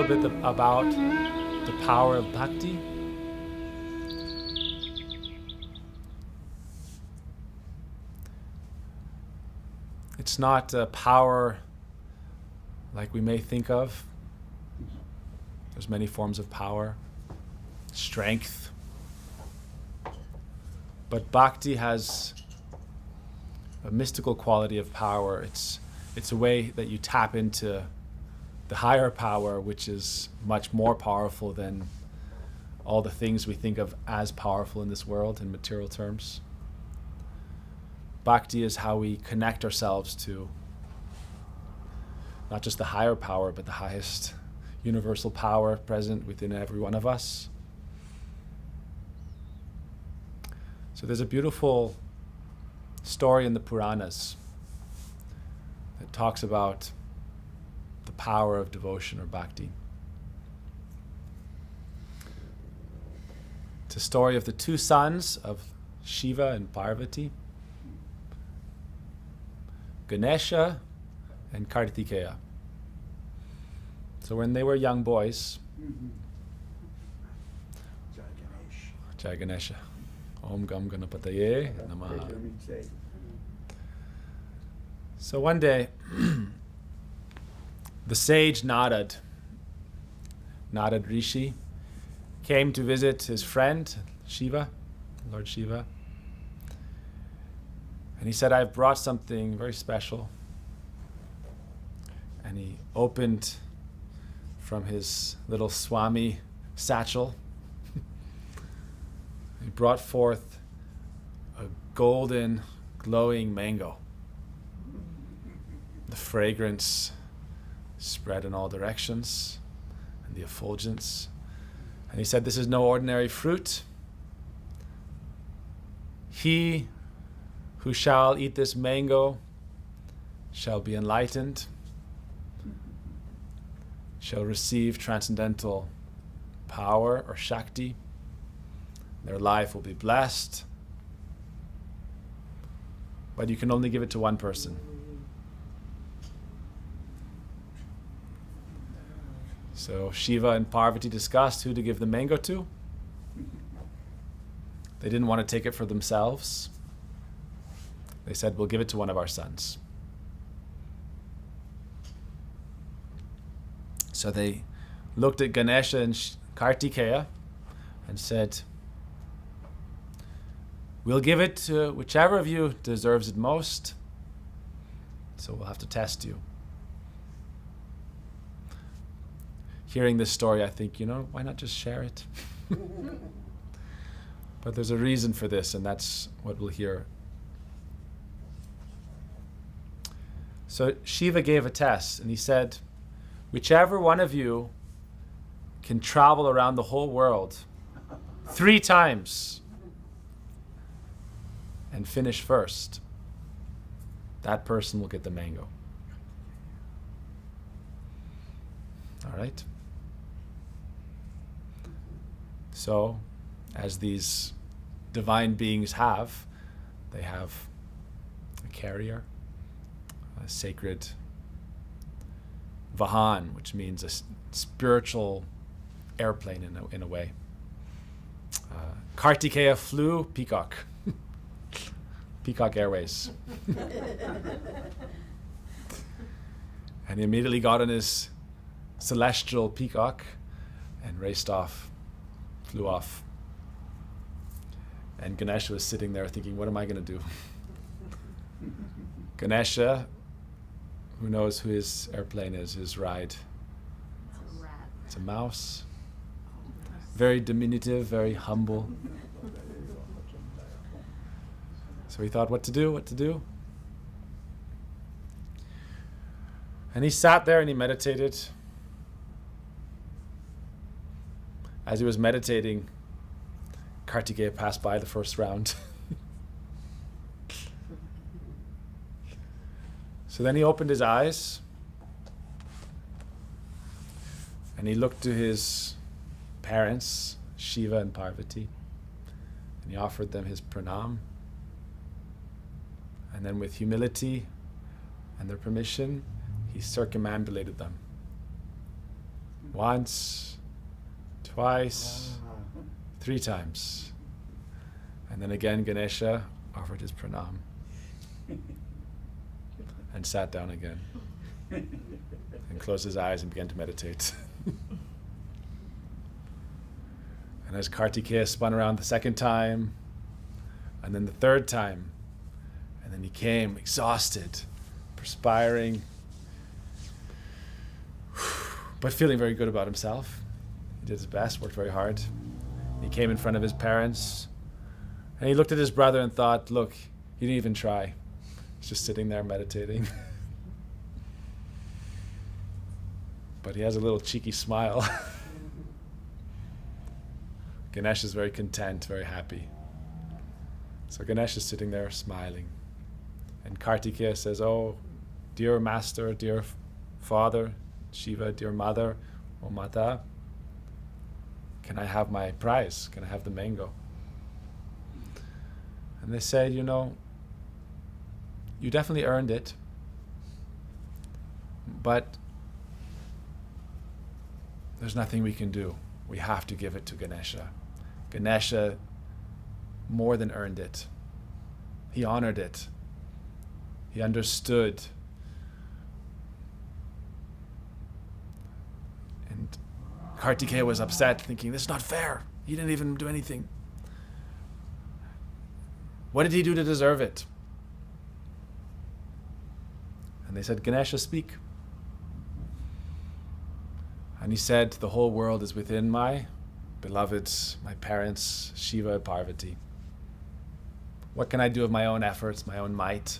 bit about the power of Bhakti. It's not a power like we may think of. There's many forms of power, strength. But Bhakti has a mystical quality of power. It's a way that you tap into the higher power, which is much more powerful than all the things we think of as powerful in this world in material terms. Bhakti is how we connect ourselves to not just the higher power, but the highest universal power present within every one of us. So there's a beautiful story in the Puranas that talks about the power of devotion or bhakti. It's a story of the two sons of Shiva and Parvati, Ganesha and Kartikeya. So when they were young boys, Jai Ganesha, Om Gam Ganapataye Namaha. So one day, the sage Narad Rishi, came to visit his friend Shiva, Lord Shiva. And he said, I've brought something very special. And he opened from his little Swami satchel. He brought forth a golden, glowing mango. The fragrance spread in all directions, and the effulgence. And he said, this is no ordinary fruit. He who shall eat this mango shall be enlightened, shall receive transcendental power or Shakti. Their life will be blessed. But you can only give it to one person. So Shiva and Parvati discussed who to give the mango to. They didn't want to take it for themselves. They said, we'll give it to one of our sons. So they looked at Ganesha and Kartikeya and said, we'll give it to whichever of you deserves it most. So we'll have to test you. Hearing this story, I think, why not just share it? But there's a reason for this, and that's what we'll hear. So Shiva gave a test, and he said, whichever one of you can travel around the whole world 3 times and finish first, that person will get the mango. All right? So, as these divine beings have, they have a carrier, a sacred Vahan, which means a spiritual airplane in a way. Kartikeya flew Peacock. Peacock Airways. And he immediately got on his celestial peacock and raced off, flew off. And Ganesha was sitting there thinking, what am I going to do? Ganesha, who knows who his airplane is, his ride? It's a rat. It's a mouse. Very diminutive, very humble. So he thought, what to do? And he sat there and he meditated. As he was meditating, Kartikeya passed by the first round. So then he opened his eyes and he looked to his parents, Shiva and Parvati, and he offered them his pranam. And then with humility and their permission, he circumambulated them Once, twice, 3 times. And then again Ganesha offered his pranam and sat down again and closed his eyes and began to meditate. And as Kartikeya spun around the second time, and then the third time, and then he came exhausted, perspiring, but feeling very good about himself. He did his best, worked very hard. He came in front of his parents, and he looked at his brother and thought, look, he didn't even try. He's just sitting there meditating. But he has a little cheeky smile. Ganesh is very content, very happy. So Ganesh is sitting there smiling. And Kartikeya says, oh, dear master, dear father, Shiva, dear mother, O Mata, can I have my prize? Can I have the mango? And they said, you know, you definitely earned it, but there's nothing we can do. We have to give it to Ganesha. Ganesha more than earned it. He honored it. He understood. And Kartikeya was upset, thinking, this is not fair. He didn't even do anything. What did he do to deserve it? And they said, Ganesha, speak. And he said, the whole world is within my beloveds, my parents, Shiva and Parvati. What can I do of my own efforts, my own might?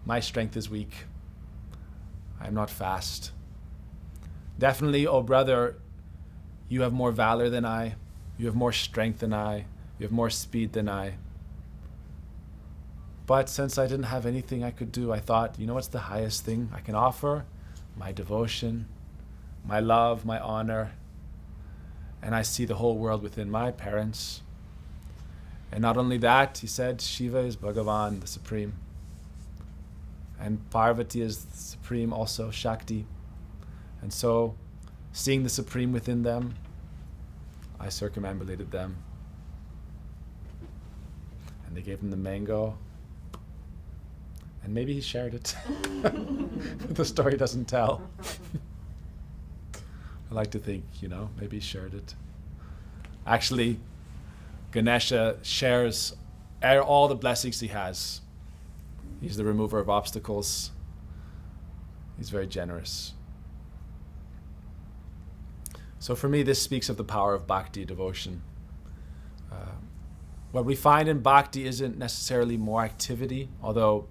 My strength is weak. I am not fast. Definitely, oh brother, you have more valor than I. You have more strength than I. You have more speed than I. But since I didn't have anything I could do, I thought, you know what's the highest thing I can offer? My devotion, my love, my honor. And I see the whole world within my parents. And not only that, he said, Shiva is Bhagavan, the Supreme. And Parvati is the Supreme, also Shakti. And so, seeing the Supreme within them, I circumambulated them. And they gave him the mango. And maybe he shared it. The story doesn't tell. I like to think, you know, maybe he shared it. Actually, Ganesha shares all the blessings he has. He's the remover of obstacles. He's very generous. So for me, this speaks of the power of bhakti, devotion. What we find in bhakti isn't necessarily more activity, although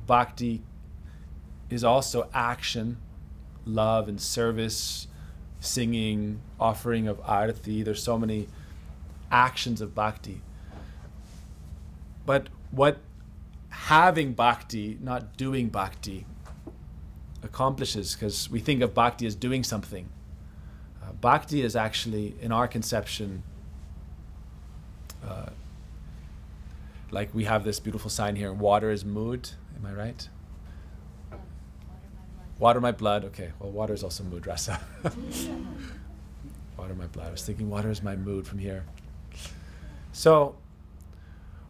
bhakti is also action, love and service, singing, offering of arati. There's so many actions of bhakti. But what having bhakti, not doing bhakti, accomplishes, because we think of bhakti as doing something. Bhakti is actually, in our conception, like we have this beautiful sign here, water is mood, am I right? Water my blood, okay, well water is also mood, rasa. Water my blood, I was thinking water is my mood from here. So,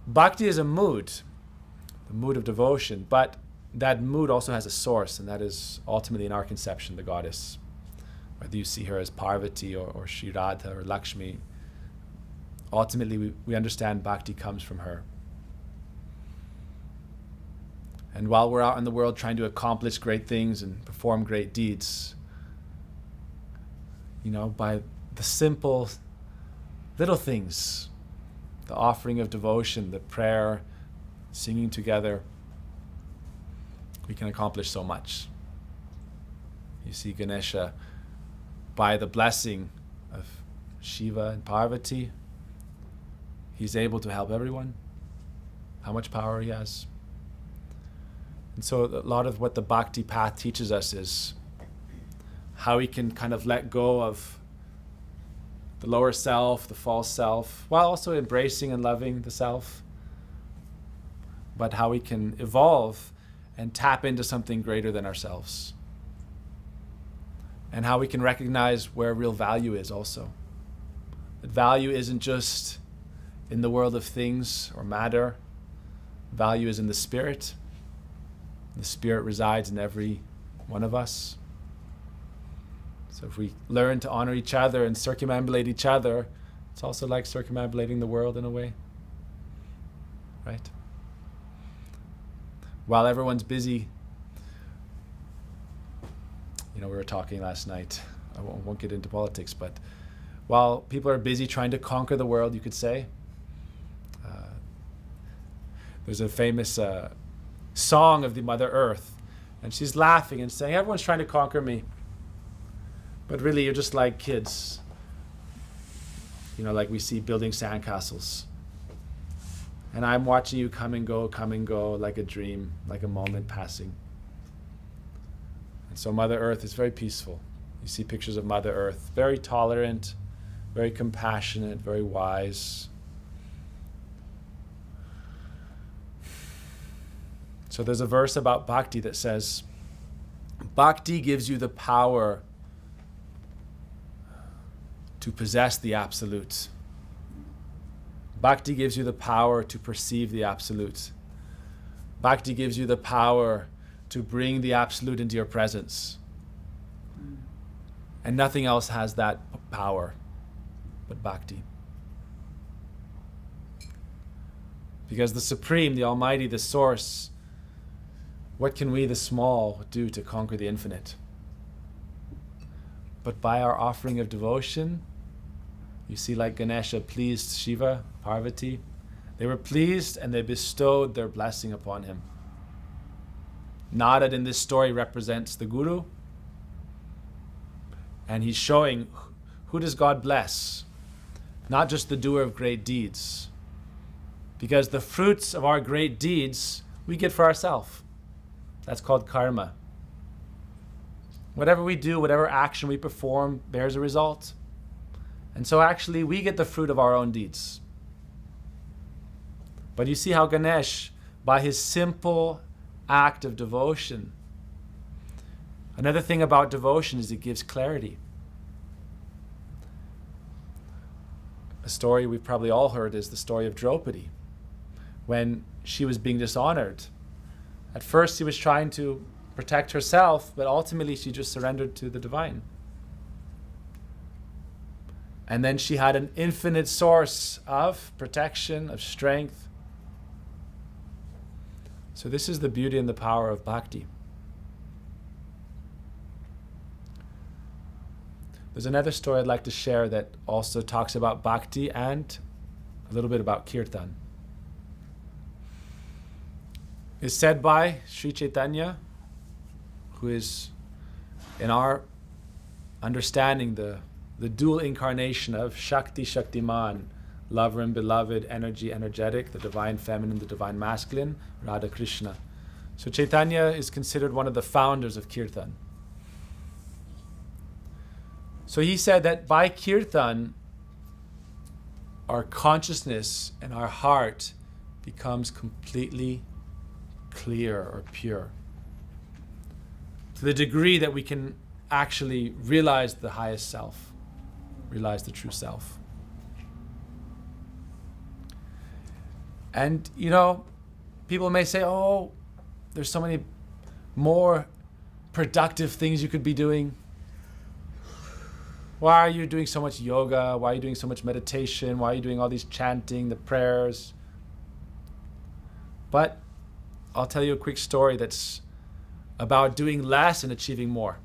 bhakti is a mood, the mood of devotion, but that mood also has a source, and that is ultimately in our conception, the goddess. Whether you see her as Parvati or Shri Radha or Lakshmi, ultimately we understand bhakti comes from her. And while we're out in the world trying to accomplish great things and perform great deeds, you know, by the simple little things, the offering of devotion, the prayer, singing together, we can accomplish so much. You see Ganesha, by the blessing of Shiva and Parvati, he's able to help everyone. How much power he has. And so a lot of what the bhakti path teaches us is how we can kind of let go of the lower self, the false self, while also embracing and loving the self. But how we can evolve and tap into something greater than ourselves. and how we can recognize where real value is also. That value isn't just in the world of things or matter. Value is in the spirit. The spirit resides in every one of us. So if we learn to honor each other and circumambulate each other, it's also like circumambulating the world in a way, right? While everyone's busy, we were talking last night, I won't get into politics, but while people are busy trying to conquer the world, you could say, there's a famous song of the Mother Earth, and she's laughing and saying, everyone's trying to conquer me. But really, you're just like kids. Like we see building sandcastles. And I'm watching you come and go like a dream, like a moment passing. And so Mother Earth is very peaceful. You see pictures of Mother Earth, very tolerant, very compassionate, very wise. So there's a verse about Bhakti that says, Bhakti gives you the power to possess the absolute. Bhakti gives you the power to perceive the absolute. Bhakti gives you the power to bring the absolute into your presence. And nothing else has that power but Bhakti. Because the Supreme, the Almighty, the Source, what can we, the small, do to conquer the infinite? But by our offering of devotion, you see, like Ganesha pleased Shiva, Parvati. They were pleased and they bestowed their blessing upon him. Narad in this story represents the Guru. And he's showing who does God bless? Not just the doer of great deeds. Because the fruits of our great deeds, we get for ourselves. That's called karma. Whatever we do, whatever action we perform, bears a result. And so actually, we get the fruit of our own deeds. But you see how Ganesh, by his simple act of devotion, another thing about devotion is it gives clarity. A story we've probably all heard is the story of Draupadi. When she was being dishonored, at first she was trying to protect herself, but ultimately she just surrendered to the divine. And then she had an infinite source of protection, of strength. So this is the beauty and the power of Bhakti. There's another story I'd like to share that also talks about Bhakti and a little bit about kirtan. It's said by Sri Chaitanya, who is, in our understanding, the dual incarnation of Shakti, Shaktiman, lover and beloved, energy, energetic, the divine feminine, the divine masculine, Radha Krishna. So Chaitanya is considered one of the founders of kirtan. So he said that by kirtan, our consciousness and our heart becomes completely clear or pure, to the degree that we can actually realize the highest self, realize the true self. And people may say, oh, there's so many more productive things you could be doing. Why are you doing so much yoga? Why are you doing so much meditation? Why are you doing all these chanting, the prayers? But I'll tell you a quick story that's about doing less and achieving more.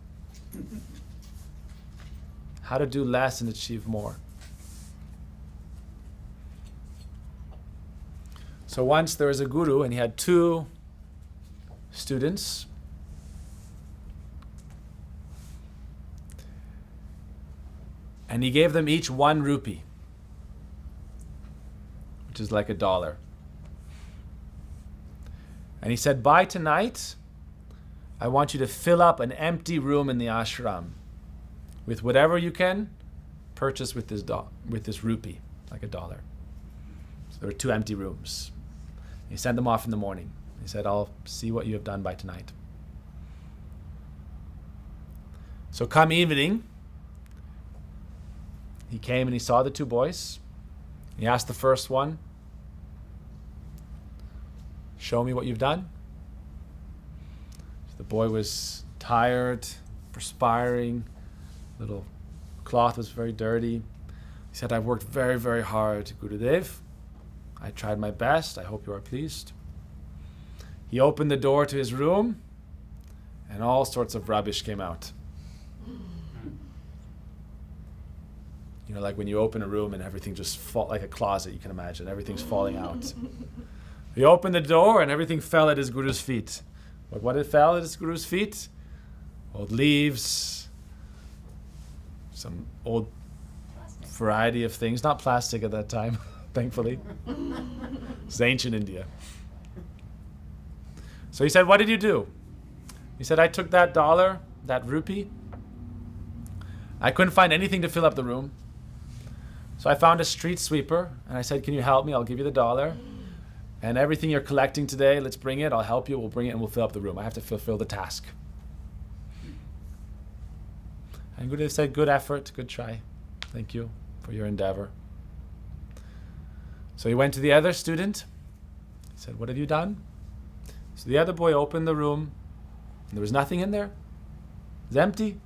How to do less and achieve more. So once there was a guru and he had 2 students. And he gave them each 1 rupee, which is like $1. And he said, by tonight, I want you to fill up an empty room in the ashram with whatever you can purchase with this rupee, like $1. So there were 2 empty rooms. He sent them off in the morning. He said, I'll see what you have done by tonight. So come evening, he came and he saw the two boys. He asked the first one, show me what you've done. So the boy was tired, perspiring, little cloth was very dirty. He said, I've worked very, very hard, Gurudev. I tried my best. I hope you are pleased. He opened the door to his room and all sorts of rubbish came out. You know, like when you open a room and everything just falls, like a closet, you can imagine, everything's falling out. He opened the door and everything fell at his guru's feet. But what fell at his guru's feet? Old leaves, some old variety of things, not plastic at that time, thankfully. It's ancient India. So he said, what did you do? He said, I took that dollar, that rupee. I couldn't find anything to fill up the room. So I found a street sweeper and I said, can you help me? I'll give you the dollar. And everything you're collecting today, let's bring it. I'll help you. We'll bring it and we'll fill up the room. I have to fulfill the task. And Gurudev said, good effort, good try. Thank you for your endeavor. So he went to the other student. He said, what have you done? So the other boy opened the room and there was nothing in there. It was empty.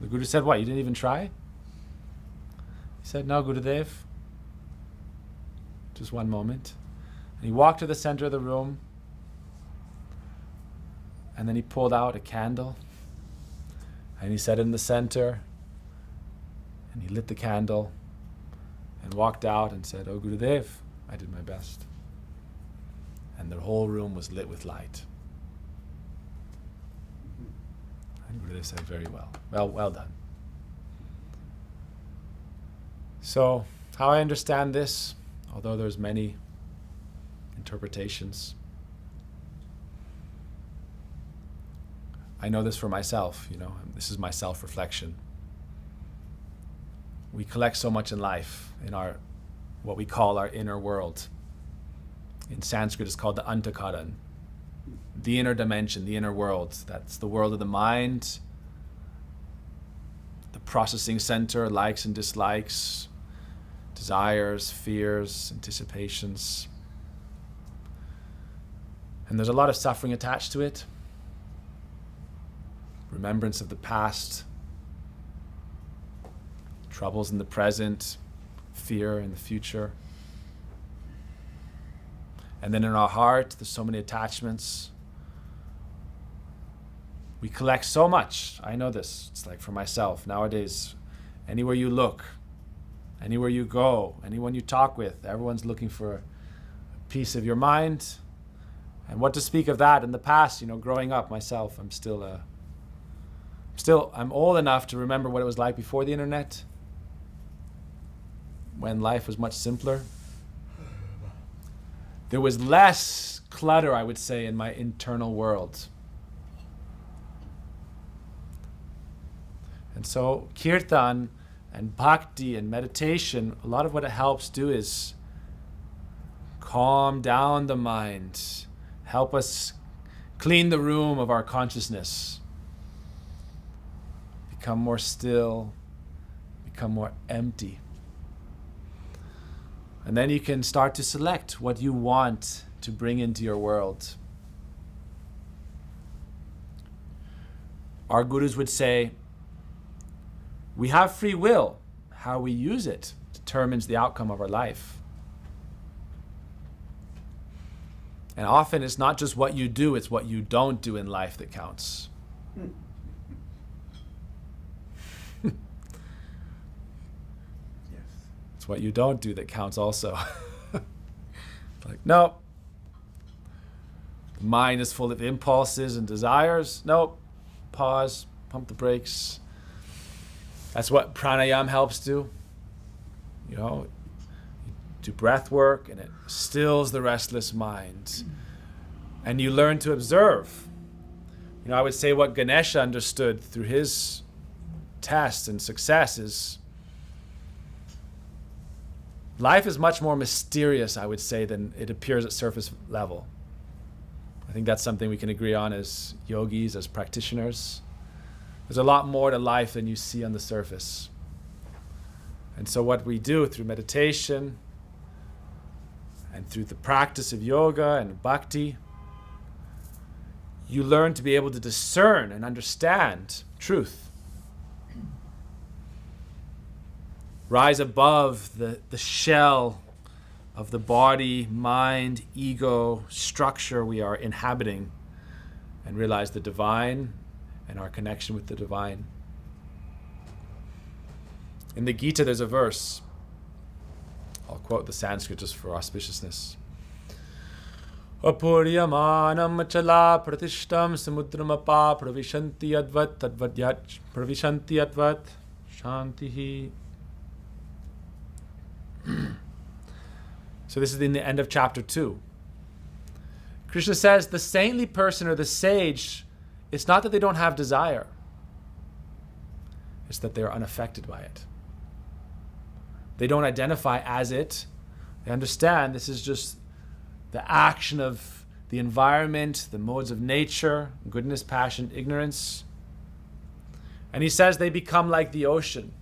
The Guru said, what, you didn't even try? He said, no, Gurudev. Just one moment. And he walked to the center of the room and then he pulled out a candle and he set it in the center and he lit the candle and walked out and said, oh Gurudev, I did my best. And the whole room was lit with light. And Gurudev said, very well. Well done. So, how I understand this, although there's many interpretations, I know this for myself, you know, this is my self-reflection. We collect so much in life, in our, what we call our inner world. In Sanskrit it's called the antakaran, the inner dimension, the inner world. That's the world of the mind, the processing center, likes and dislikes, desires, fears, anticipations. And there's a lot of suffering attached to it. Remembrance of the past, troubles in the present, fear in the future. And then in our heart, there's so many attachments. We collect so much. I know this. It's like for myself. Nowadays, anywhere you look, anywhere you go, anyone you talk with, everyone's looking for a piece of your mind. And what to speak of that in the past, you know, growing up myself, I'm old enough to remember what it was like before the internet, when life was much simpler. There was less clutter, I would say, in my internal world. And so kirtan and bhakti and meditation, a lot of what it helps do is calm down the mind, help us clean the room of our consciousness, become more still, become more empty. And then you can start to select what you want to bring into your world. Our gurus would say, we have free will. How we use it determines the outcome of our life. And often it's not just what you do, it's what you don't do in life that counts. It's what you don't do that counts also. Like, no. The mind is full of impulses and desires. Nope. Pause. Pump the brakes. That's what pranayama helps do. You know, you do breath work and it stills the restless mind. And you learn to observe. You know, I would say what Ganesha understood through his test and success is life is much more mysterious, I would say, than it appears at surface level. I think that's something we can agree on as yogis, as practitioners. There's a lot more to life than you see on the surface. And so what we do through meditation and through the practice of yoga and bhakti, you learn to be able to discern and understand truth. Rise above the shell of the body, mind, ego, structure we are inhabiting, and realize the divine and our connection with the divine. In the Gita, there's a verse. I'll quote the Sanskrit just for auspiciousness. Apuryamanam achala pratishtam samudramapa pravishanti advat tadvadyat pravishanti advat shantihi. So this is in the end of chapter 2. Krishna says the saintly person or the sage, it's not that they don't have desire. It's that they're unaffected by it. They don't identify as it. They understand this is just the action of the environment, the modes of nature, goodness, passion, ignorance. And he says they become like the ocean.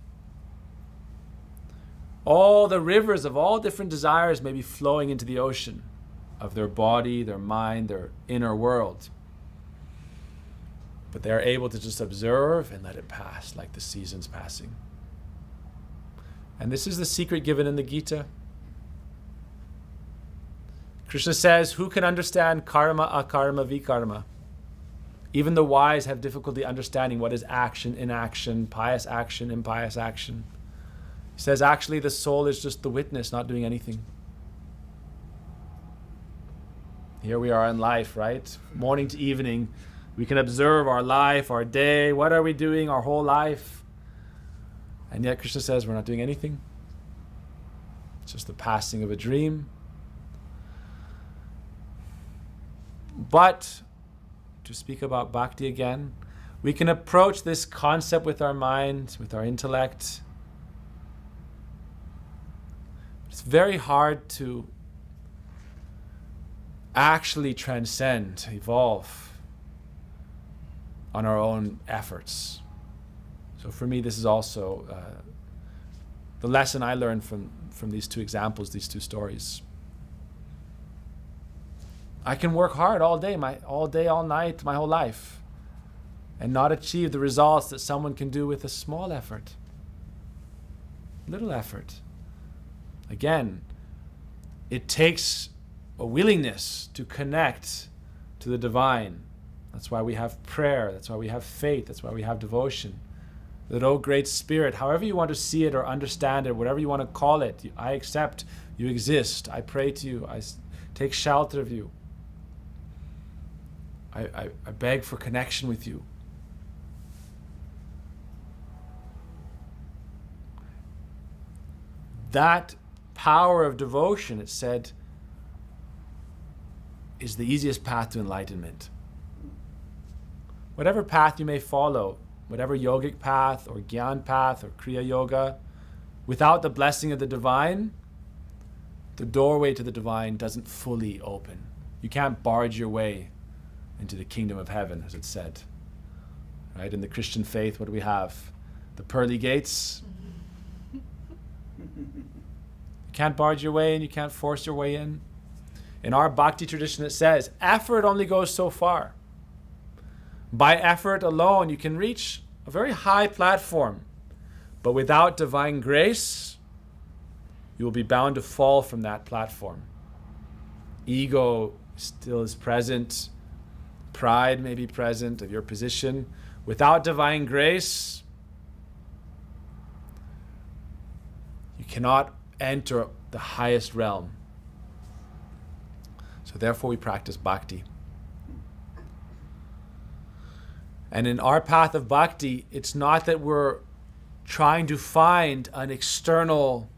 All the rivers of all different desires may be flowing into the ocean of their body, their mind, their inner world. But they are able to just observe and let it pass like the seasons passing. And this is the secret given in the Gita. Krishna says, who can understand karma, akarma, vikarma? Even the wise have difficulty understanding what is action, inaction, pious action, impious action. He says, actually, the soul is just the witness, not doing anything. Here we are in life, right? Morning to evening, we can observe our life, our day. What are we doing our whole life? And yet Krishna says we're not doing anything. It's just the passing of a dream. But, to speak about bhakti again, we can approach this concept with our mind, with our intellect. It's very hard to actually transcend, evolve on our own efforts. So for me, this is also the lesson I learned from these two examples, these two stories. I can work hard all day, all night, my whole life, and not achieve the results that someone can do with a small effort, little effort. Again, it takes a willingness to connect to the divine. That's why we have prayer. That's why we have faith. That's why we have devotion. That, oh great spirit, however you want to see it or understand it, whatever you want to call it, I accept you exist. I pray to you. I take shelter of you. I beg for connection with you. That power of devotion, it said, is the easiest path to enlightenment. Whatever path you may follow, whatever yogic path or gyan path or kriya yoga, without the blessing of the divine, the doorway to the divine doesn't fully open. You can't barge your way into the kingdom of heaven, as it's said. Right? In the Christian faith, what do we have? The pearly gates. You can't barge your way in, you can't force your way in. In our bhakti tradition, it says, effort only goes so far. By effort alone, you can reach a very high platform. But without divine grace, you will be bound to fall from that platform. Ego still is present. Pride may be present of your position. Without divine grace, you cannot enter the highest realm. So therefore we practice bhakti. And in our path of bhakti, it's not that we're trying to find an external,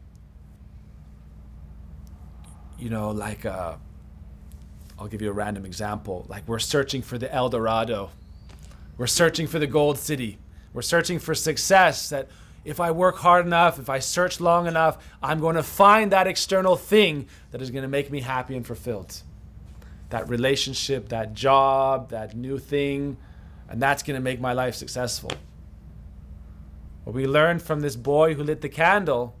I'll give you a random example. Like we're searching for the El Dorado. We're searching for the gold city. We're searching for success, that if I work hard enough, if I search long enough, I'm going to find that external thing that is going to make me happy and fulfilled. That relationship, that job, that new thing, and that's going to make my life successful. What we learned from this boy who lit the candle,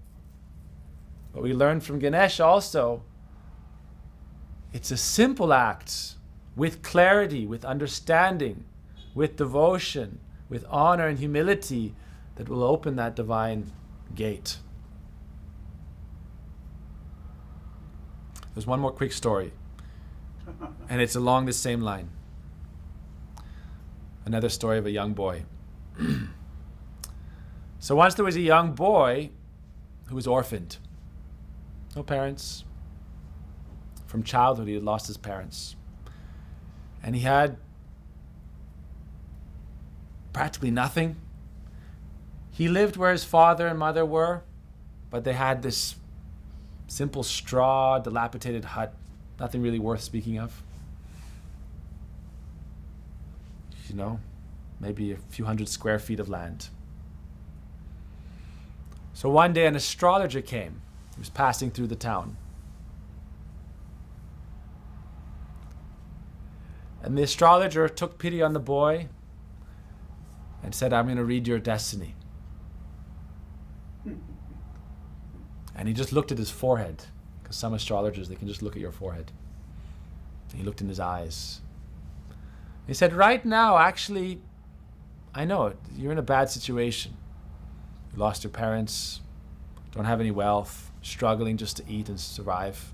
what we learned from Ganesha also, it's a simple act with clarity, with understanding, with devotion, with honor and humility that will open that divine gate. There's one more quick story, and it's along the same line. Another story of a young boy. So once there was a young boy who was orphaned. No parents. From childhood, he had lost his parents. And he had practically nothing. He lived where his father and mother were, but they had this simple straw, dilapidated hut, nothing really worth speaking of. You know, maybe a few hundred square feet of land. So one day an astrologer came. He was passing through the town. And the astrologer took pity on the boy and said, I'm going to read your destiny. And he just looked at his forehead, because some astrologers, they can just look at your forehead. And he looked in his eyes. He said, right now, actually, I know it. You're in a bad situation. You lost your parents, don't have any wealth, struggling just to eat and survive.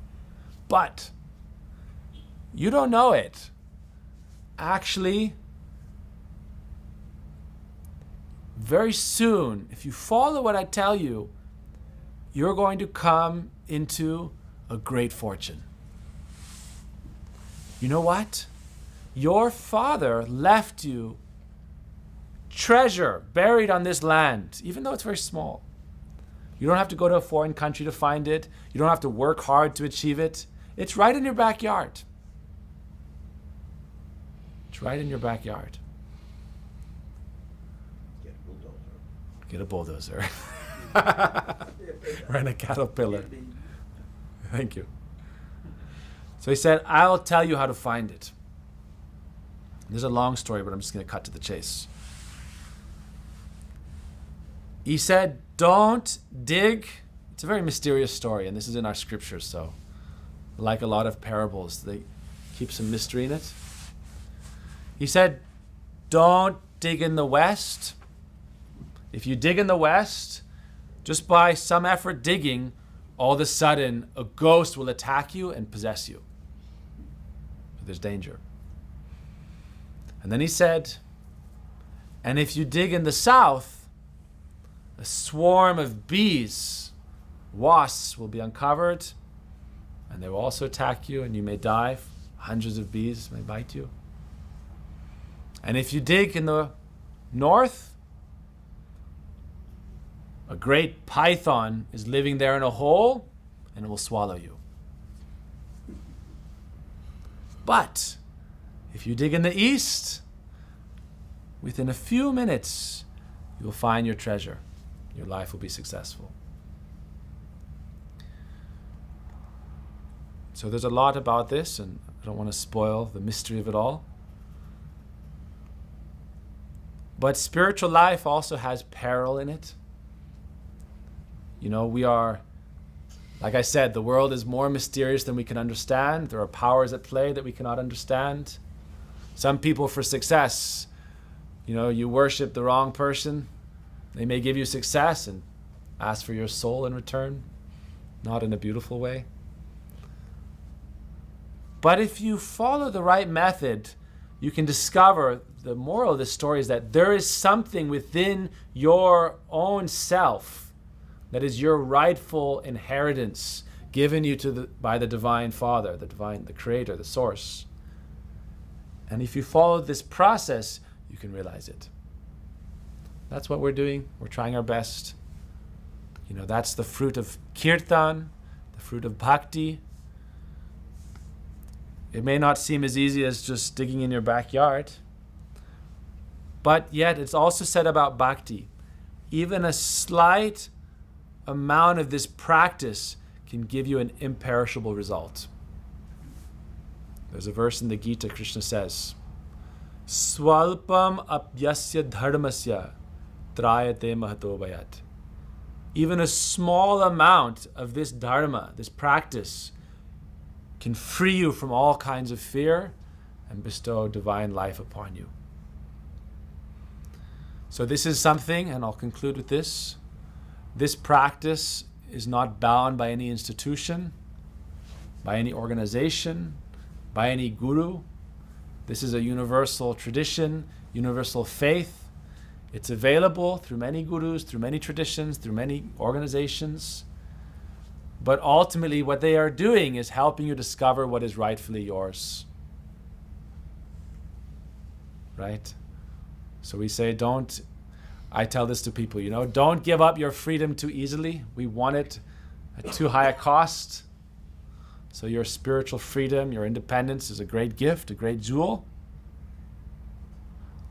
But you don't know it. Actually, very soon, if you follow what I tell you, you're going to come into a great fortune. You know what? Your father left you treasure buried on this land, even though it's very small. You don't have to go to a foreign country to find it. You don't have to work hard to achieve it. It's right in your backyard. It's right in your backyard. Get a bulldozer. Rent a caterpillar. Thank you. So he said, I'll tell you how to find it. There's a long story, but I'm just going to cut to the chase. He said, don't dig. It's a very mysterious story, and this is in our scriptures, so like a lot of parables, they keep some mystery in it. He said, don't dig in the west. If you dig in the west, just by some effort digging, all of a sudden a ghost will attack you and possess you. So there's danger. And then he said, and if you dig in the south, a swarm of bees, wasps will be uncovered, and they will also attack you, and you may die. Hundreds of bees may bite you. And if you dig in the north, a great python is living there in a hole, and it will swallow you. But if you dig in the east, within a few minutes, you will find your treasure. Your life will be successful. So there's a lot about this, and I don't want to spoil the mystery of it all. But spiritual life also has peril in it. You know, we are, like I said, the world is more mysterious than we can understand. There are powers at play that we cannot understand. Some people, for success, you know, you worship the wrong person. They may give you success and ask for your soul in return, not in a beautiful way. But if you follow the right method, you can discover the moral of this story is that there is something within your own self that is your rightful inheritance given you by the Divine Father, the Creator, the Source. And if you follow this process, you can realize it. That's what we're doing. We're trying our best. You know, that's the fruit of kirtan, the fruit of bhakti. It may not seem as easy as just digging in your backyard, but yet it's also said about bhakti. Even a slight amount of this practice can give you an imperishable result. There's a verse in the Gita, Krishna says, Swalpam apyasya dharmasya trayate mahato bhayat. Even a small amount of this dharma, this practice, can free you from all kinds of fear and bestow divine life upon you. So this is something, and I'll conclude with this. This practice is not bound by any institution, by any organization, by any guru. This is a universal tradition, universal faith. It's available through many gurus, through many traditions, through many organizations. But ultimately what they are doing is helping you discover what is rightfully yours. Right? So we say I tell this to people, don't give up your freedom too easily. We want it at too high a cost. So your spiritual freedom, your independence is a great gift, a great jewel.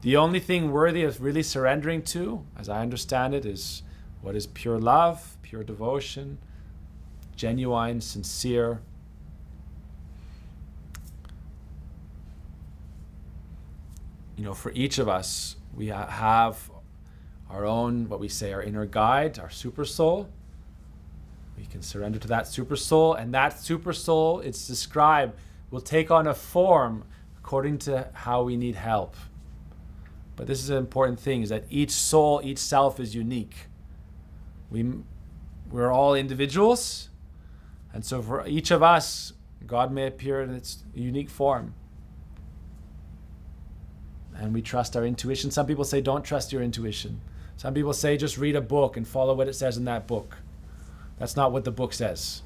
The only thing worthy of really surrendering to, as I understand it, is what is pure love, pure devotion, genuine, sincere. For each of us, we have our own, what we say, our inner guide, our super soul. We can surrender to that super soul, and that super soul, it's described, will take on a form according to how we need help. But this is an important thing, is that each soul, each self is unique. We're all individuals, and so for each of us, God may appear in its unique form. And we trust our intuition. Some people say, don't trust your intuition. Some people say, just read a book and follow what it says in that book. That's not what the book says.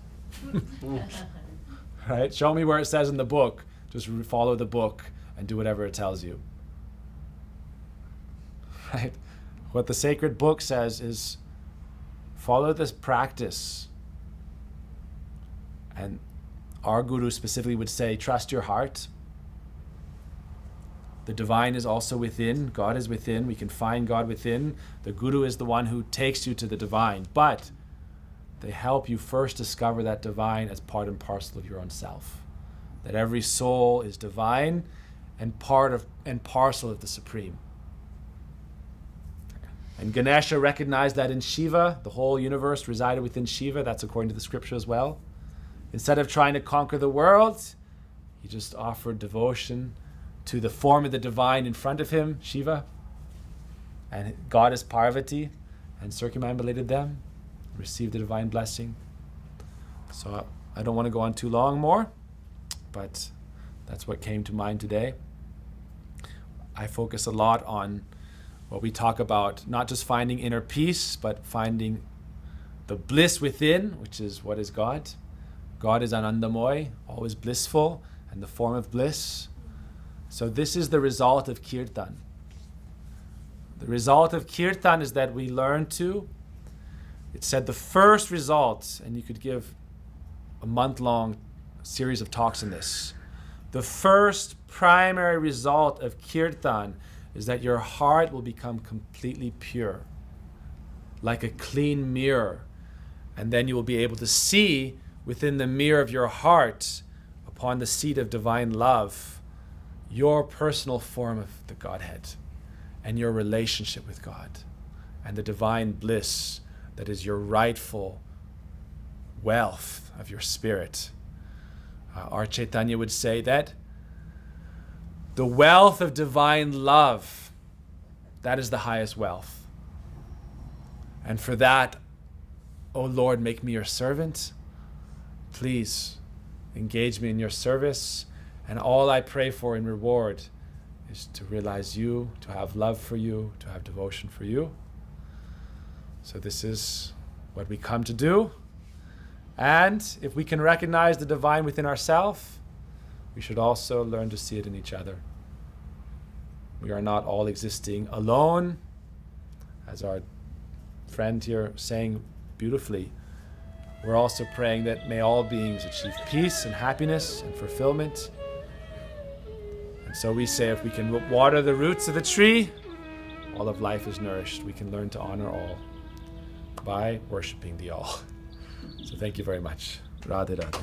Right? Show me where it says in the book. Just follow the book and do whatever it tells you. Right? What the sacred book says is follow this practice. And our guru specifically would say, trust your heart. The divine is also within. God is within. We can find God within. The guru is the one who takes you to the divine. But they help you first discover that divine as part and parcel of your own self. That every soul is divine and part of and parcel of the Supreme. And Ganesha recognized that in Shiva, the whole universe resided within Shiva. That's according to the scripture as well. Instead of trying to conquer the world, he just offered devotion to the form of the divine in front of him, Shiva, and goddess Parvati, and circumambulated them, received the divine blessing. So I don't want to go on too long more, but that's what came to mind today. I focus a lot on what we talk about, not just finding inner peace, but finding the bliss within, which is what is God. God is Anandamoy, always blissful, and the form of bliss. So this is the result of kirtan. The result of kirtan is that we learn to, it said the first result, and you could give a month-long series of talks on this. The first primary result of kirtan is that your heart will become completely pure, like a clean mirror. And then you will be able to see within the mirror of your heart, upon the seat of divine love, your personal form of the Godhead and your relationship with God and the divine bliss that is your rightful wealth of your spirit. Our Chaitanya would say that the wealth of divine love, that is the highest wealth. And for that, O Lord, make me your servant. Please engage me in your service. And all I pray for in reward is to realize you, to have love for you, to have devotion for you. So this is what we come to do. And if we can recognize the divine within ourselves, we should also learn to see it in each other. We are not all existing alone, as our friend here saying beautifully. We're also praying that may all beings achieve peace and happiness and fulfillment. And so we say, if we can water the roots of the tree, all of life is nourished. We can learn to honor all by worshiping the all. So thank you very much. Radhe Radhe.